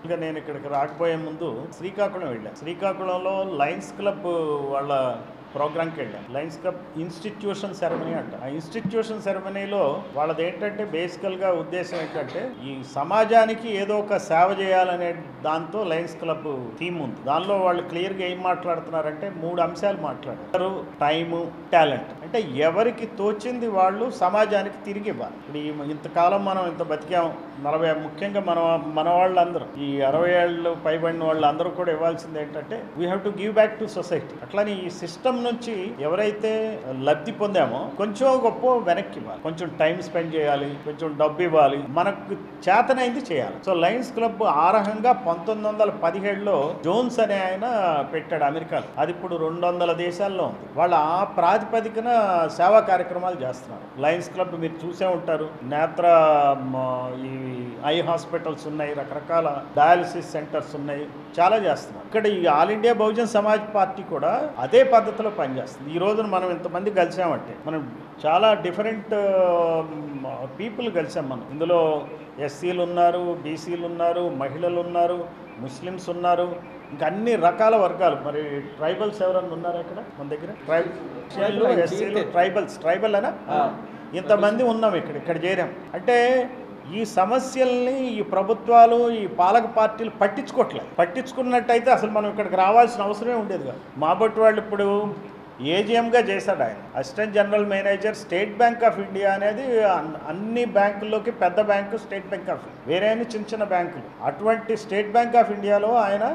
ఇంకా నేను ఇక్కడికి రాకపోయే ముందు శ్రీకాకుళం వెళ్ళాను. శ్రీకాకుళంలో లయన్స్ క్లబ్ వాళ్ళ ప్రోగ్రామ్కి వెళ్ళాను. లయన్స్ క్లబ్ ఇన్స్టిట్యూషన్ సెరమనీ అంట. ఆ ఇన్స్టిట్యూషన్ సెరమనీలో వాళ్ళది ఏంటంటే బేసికల్గా ఉద్దేశం ఏంటంటే ఈ సమాజానికి ఏదో ఒక సేవ చేయాలనే దాంతో లయన్స్ క్లబ్ థీమ్ ఉంది. దానిలో వాళ్ళు క్లియర్గా ఏం మాట్లాడుతున్నారంటే 3 అంశాలు మాట్లాడారు. Time, talent. అంటే ఎవరికి తోచింది వాళ్ళు సమాజానికి తిరిగి ఇవ్వాలి. ఇప్పుడు ఇంతకాలం మనం ఇంత బతికాం, 40 ముఖ్యంగా మన వాళ్ళందరూ ఈ 60 ఏళ్ళు పైబడిన వాళ్ళందరూ కూడా ఇవ్వాల్సింది ఏంటంటే we have to give back to society. అట్లానే ఈ సిస్టమ్ నుంచి ఎవరైతే లబ్ధి పొందామో కొంచెం గొప్ప వెనక్కి ఇవ్వాలి, కొంచెం టైం స్పెండ్ చేయాలి, కొంచెం డబ్బు ఇవ్వాలి, మనకు చేతనైంది చేయాలి. సో లయన్స్ క్లబ్ ఆరహంగా 1917లో జోన్స్ అనే ఆయన పెట్టాడు అమెరికాలో. అది ఇప్పుడు 200 దేశాల్లో ఉంది. వాళ్ళు ఆ ప్రాతిపదికన సేవా కార్యక్రమాలు చేస్తున్నారు. లయన్స్ క్లబ్ మీరు చూసే ఉంటారు. నేత్ర ఈ ఐ హాస్పిటల్స్ ఉన్నాయి, రకరకాల డయాలసిస్ సెంటర్స్ ఉన్నాయి, చాలా చేస్తున్నారు. ఇక్కడ ఈ all India Bahujan Samaj party కూడా అదే పద్ధతిలో పనిచేస్తుంది. ఈ రోజున మనం ఇంతమంది కలిసామంటే మనం చాలా డిఫరెంట్ పీపుల్ కలిసాం. మనం ఇందులో ఎస్సీలు ఉన్నారు, బీసీలు ఉన్నారు, మహిళలు ఉన్నారు, ముస్లిమ్స్ ఉన్నారు, ఇంకా అన్ని రకాల వర్గాలు. మరి ట్రైబల్స్ ఎవరన్నా ఉన్నారు ఇక్కడ మన దగ్గర? ఎస్సీలు, ట్రైబల్ అనా ఇంతమంది ఉన్నాం ఇక్కడ చేరాం. అంటే ఈ సమస్యల్ని ఈ ప్రభుత్వాలు, ఈ పాలక పార్టీలు పట్టించుకున్నట్టయితే అసలు మనం ఇక్కడికి రావాల్సిన అవసరమే ఉండేది కాదు. మాబట్టి వాళ్ళు ఇప్పుడు ఏజీఎంగా చేశాడు ఆయన. Assistant general manager state bank of India అనేది అన్ని బ్యాంకుల్లోకి పెద్ద bank state bank of India, వేరే చిన్న బ్యాంకులు. అటువంటి స్టేట్ బ్యాంక్ ఆఫ్ ఇండియాలో ఆయన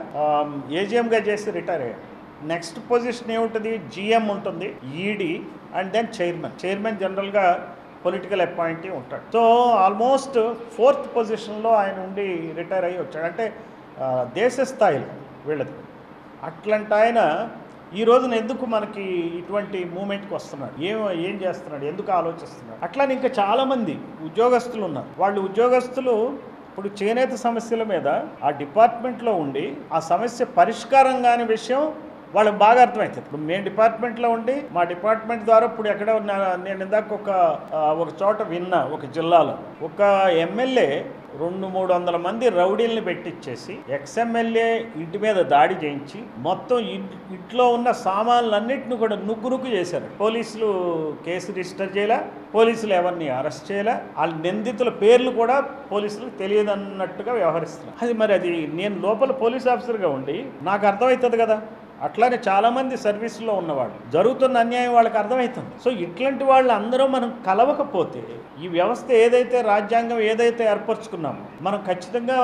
ఏజీఎంగా చేసి రిటైర్ అయ్యాడు. నెక్స్ట్ పొజిషన్ ఏముంటుంది? జిఎం ఉంటుంది, ఈడీ, అండ్ దెన్ చైర్మన్ జనరల్గా పొలిటికల్ అపాయింటీ ఉంటాడు. సో ఆల్మోస్ట్ 4th పొజిషన్లో ఆయన ఉండి రిటైర్ అయ్యి వచ్చాడు. అంటే దేశ స్థాయిలో వీళ్ళది. అట్లాంటి ఆయన ఈ రోజున ఎందుకు మనకి ఇటువంటి మూమెంట్కి వస్తున్నాడు, ఏం చేస్తున్నాడు, ఎందుకు ఆలోచిస్తున్నాడు? అట్లానే ఇంకా చాలామంది ఉద్యోగస్తులు ఉన్నారు. వాళ్ళు ఉద్యోగస్తులు ఇప్పుడు చేనేత సమస్యల మీద ఆ డిపార్ట్మెంట్లో ఉండి ఆ సమస్య పరిష్కారం కాని విషయం వాళ్ళకి బాగా అర్థమవుతుంది. ఇప్పుడు మేము డిపార్ట్మెంట్లో ఉండి మా డిపార్ట్మెంట్ ద్వారా ఇప్పుడు ఎక్కడ నేను ఇందాక ఒక చోట విన్నా, ఒక జిల్లాలో ఒక ఎమ్మెల్యే 200-300 మంది రౌడీల్ని పెట్టించేసి ఎక్స్ఎమ్మెల్యే ఇంటి మీద దాడి చేయించి మొత్తం ఇంట్లో ఉన్న సామాన్లన్నింటినీ కూడా నుగ్గు చేశారు. పోలీసులు కేసు రిజిస్టర్ చేయలే, పోలీసులు ఎవరిని అరెస్ట్ చేయలే, వాళ్ళ నిందితుల పేర్లు కూడా పోలీసులకు తెలియదన్నట్టుగా వ్యవహరిస్తున్నారు. అది నేను లోపల పోలీస్ ఆఫీసర్గా ఉండి నాకు అర్థమవుతుంది కదా. అట్లానే చాలామంది సర్వీసులో ఉన్నవాళ్ళు జరుగుతున్న అన్యాయం వాళ్ళకి అర్థమవుతుంది. సో ఇట్లాంటి వాళ్ళు అందరూ మనం కలవకపోతే ఈ వ్యవస్థ ఏదైతే రాజ్యాంగం ఏదైతే ఏర్పరచుకున్నామో మనం ఖచ్చితంగా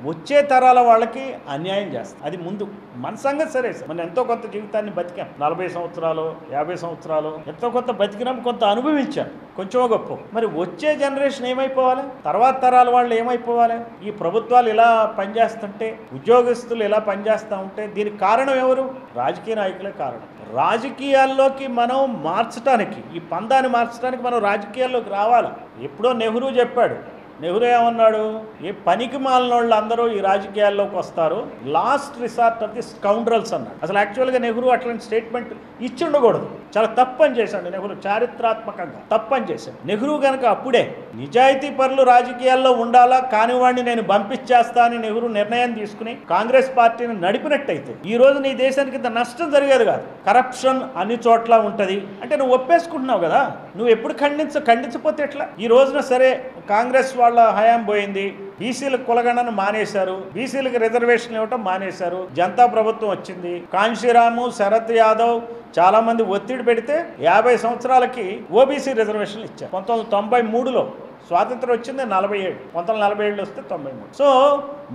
వచ్చే తరాల వాళ్ళకి అన్యాయం చేస్తాం. అది ముందు మన సంగతి సరే సార్, మనం ఎంతో కొంత జీవితాన్ని బతికాం, 40 సంవత్సరాలు 50 సంవత్సరాలు ఎంతో కొంత బతికినాం, కొంత అనుభవించాం, కొంచెం గొప్ప. మరి వచ్చే జనరేషన్ ఏమైపోవాలి, తర్వాత తరాల వాళ్ళు ఏమైపోవాలి? ఈ ప్రభుత్వాలు ఇలా పనిచేస్తుంటే, ఉద్యోగస్తులు ఇలా పనిచేస్తూ ఉంటే దీనికి కారణం ఎవరు? రాజకీయ నాయకులే కారణం. రాజకీయాల్లోకి మనం మార్చడానికి, ఈ పందాన్ని మార్చడానికి మనం రాజకీయాల్లోకి రావాలి. ఎప్పుడో నెహ్రూ చెప్పాడు. నెహ్రూ ఏమన్నాడు? ఏ పనికి మాలిన వాళ్ళు అందరూ ఈ రాజకీయాల్లోకి వస్తారు, last resort of the scoundrels అన్నాడు. అసలు యాక్చువల్గా నెహ్రూ అట్లాంటి స్టేట్మెంట్ ఇచ్చి ఉండకూడదు. చాలా తప్పని చేశాడు నెహ్రూ, చారిత్రాత్మకంగా తప్పని చేశాడు నెహ్రూ. కనుక అప్పుడే నిజాయితీ పరులు రాజకీయాల్లో ఉండాలా, కానివాడిని నేను పంపించేస్తా అని నెహ్రూ నిర్ణయం తీసుకుని కాంగ్రెస్ పార్టీని నడిపినట్టయితే ఈ రోజు నీ దేశానికి ఇంత నష్టం జరిగేది కాదు. కరప్షన్ అన్ని చోట్ల ఉంటుంది అంటే నువ్వు ఒప్పేసుకుంటున్నావు కదా. నువ్వు ఎప్పుడు ఖండించకపోతే ఎట్లా? ఈ రోజున సరే కాంగ్రెస్ వాళ్ళ హయాం పోయింది, బీసీలకు కులగణను మానేశారు, బీసీలకు రిజర్వేషన్ ఇవ్వటం మానేశారు, జనతా ప్రభుత్వం వచ్చింది. కాంశీరాము, శరత్ యాదవ్ చాలా మంది ఒత్తిడి పెడితే 50 సంవత్సరాలకి ఓబీసీ రిజర్వేషన్లు ఇచ్చారు. 1993లో స్వాతంత్రం వచ్చింది 47, 1947 వస్తే 93. సో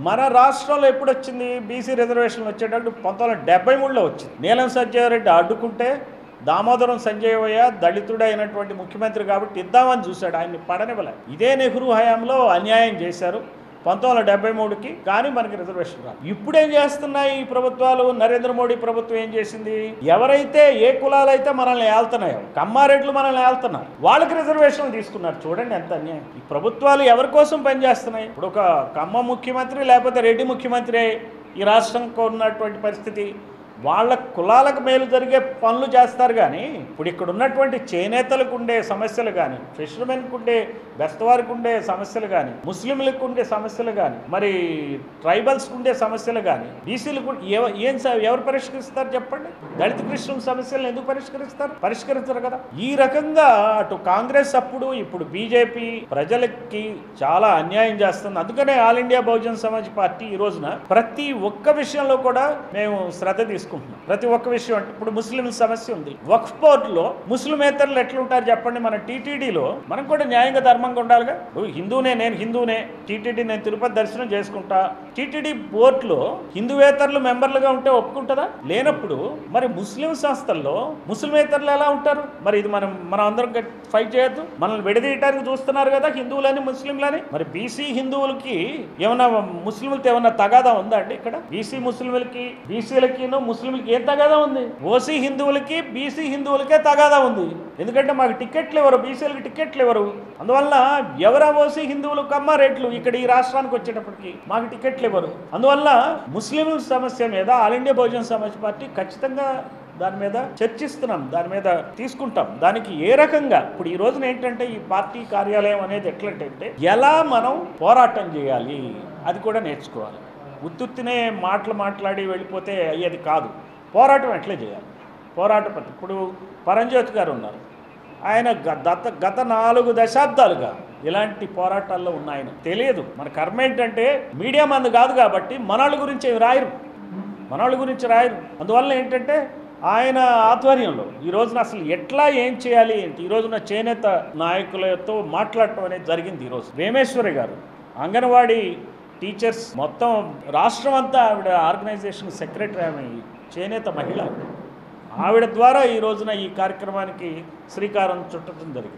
మన రాష్ట్రంలో ఎప్పుడు వచ్చింది బీసీ రిజర్వేషన్లు వచ్చేటప్పుడు? 1973లో వచ్చింది. నీలం సంజయరెడ్డి అడ్డుకుంటే దామోదరం సంజయయ్య దళితుడు అయినటువంటి ముఖ్యమంత్రి కాబట్టి ఇద్దామని చూశాడు, ఆయన్ని పడనివ్వలే. ఇదే నెహ్రూ హయాంలో అన్యాయం చేశారు 1973కి, కానీ మనకి రిజర్వేషన్ రాదు. ఇప్పుడేం చేస్తున్నాయి ఈ ప్రభుత్వాలు? నరేంద్ర మోడీ ప్రభుత్వం ఏం చేసింది? ఎవరైతే ఏ కులాలైతే మనల్ని ఏళ్తున్నాయో, కమ్మారెడ్లు మనల్ని ఏళ్తున్నారు, వాళ్ళకి రిజర్వేషన్లు తీసుకున్నారు. చూడండి ఎంత అన్యాయం. ఈ ప్రభుత్వాలు ఎవరి కోసం పనిచేస్తున్నాయి? ఇప్పుడు ఒక కమ్మ ముఖ్యమంత్రి లేకపోతే రెడ్డి ముఖ్యమంత్రి ఈ రాష్ట్రంలో ఉన్నటువంటి పరిస్థితి, వాళ్ళ కులాలకు మేలు జరిగే పనులు చేస్తారు. కానీ ఇప్పుడు ఇక్కడ ఉన్నటువంటి చేనేతలకు ఉండే సమస్యలు కానీ, ఫిషర్మెన్కు ఉండే బెస్తవారికి ఉండే సమస్యలు కానీ, ముస్లింలకు ఉండే సమస్యలు కానీ, మరి ట్రైబల్స్కి ఉండే సమస్యలు కానీ, బీసీలకు ఎవరు పరిష్కరిస్తారు చెప్పండి? దళిత క్రిస్టియన్ సమస్యలను ఎందుకు పరిష్కరించరు కదా. ఈ రకంగా అటు కాంగ్రెస్ అప్పుడు ఇప్పుడు బీజేపీ ప్రజలకి చాలా అన్యాయం చేస్తుంది. అందుకనే all India Bahujan Samaj party ఈ రోజున ప్రతి ఒక్క విషయంలో కూడా మేము శ్రద్ధ తీసుకుంటున్నాం. ప్రతి ఒక్క విషయం అంటే ఇప్పుడు ముస్లిం సమస్య ఉంది. వక్ఫ్ బోర్డులో ముస్లిమేతరులు ఎట్లుంటారు చెప్పండి? మన టీటీడీలో మనం కూడా న్యాయంగా ధర్మంగా ఉండాలిగా. నేను హిందూనే, టీటీడీ నేను తిరుపతి దర్శనం చేసుకుంటా. టీటీడీ బోర్డులో హిందూవేతరులు మెంబర్లుగా ఉంటే ఒప్పుకుంటుందా? లేనప్పుడు మరి ముస్లిం సంస్థల్లో ముస్లిమేతరులు ఎలా ఉంటారు? మరి ఇది మనం అందరం ఫైట్ చేయొద్దు. మనల్ని విడదీయటానికి చూస్తున్నారు కదా హిందువులని ముస్లింలని. మరి బీసీ హిందువులకి ఏమన్నా ముస్లింలతో ఏమన్నా తగాదా ఉందా అండి? ఇక్కడ బీసీ ముస్లింలకి, బీసీలకి ముస్లింలకి ఏం తగాదా ఉంది? ఓసీ హిందువులకి బీసీ హిందువులకే తగాదా ఉంది. ఎందుకంటే మాకు టికెట్లు ఎవరు, బీసీలకి టికెట్లు ఎవరు. అందువల్ల ఎవరా ఓసీ హిందువులకు అమ్మ రేట్లు ఇక్కడ ఈ రాష్ట్రానికి వచ్చేటప్పటికి మాకు టికెట్లు ఎవరు. అందువల్ల ముస్లింల సమస్య మీద all India Bahujan Samaj party ఖచ్చితంగా దాని మీద చర్చిస్తున్నాం, దాని మీద తీసుకుంటాం. దానికి ఏ రకంగా ఇప్పుడు ఈ రోజున ఏంటంటే ఈ పార్టీ కార్యాలయం అనేది ఎట్లంటే ఎలా మనం పోరాటం చేయాలి అది కూడా నేర్చుకోవాలి. ఉత్తుత్తినే మాట్లాడి వెళ్ళిపోతే అయ్యేది కాదు. పోరాటం ఎట్లా చేయాలి, పోరాటం. ఇప్పుడు పరంజ్యోతి గారు ఉన్నారు, ఆయన గత 4 దశాబ్దాలుగా ఇలాంటి పోరాటాల్లో ఉన్నాయని తెలియదు. మన కర్మ ఏంటంటే మీడియా మంది కాదు కాబట్టి మనవాళ్ళ గురించి రాయరు. అందువల్ల ఏంటంటే ఆయన ఆధ్వర్యంలో ఈ రోజున అసలు ఎట్లా ఏం చేయాలి ఏంటి ఈ రోజున చేనేత నాయకులతో మాట్లాడటం అనేది జరిగింది. ఈరోజు వేమేశ్వరి గారు అంగన్వాడీ టీచర్స్ మొత్తం రాష్ట్రం అంతా ఆవిడ ఆర్గనైజేషన్ సెక్రటరీ, ఆమె చేనేత మహిళ. ఆవిడ ద్వారా ఈ రోజున ఈ కార్యక్రమానికి శ్రీకారం చుట్టడం జరిగింది.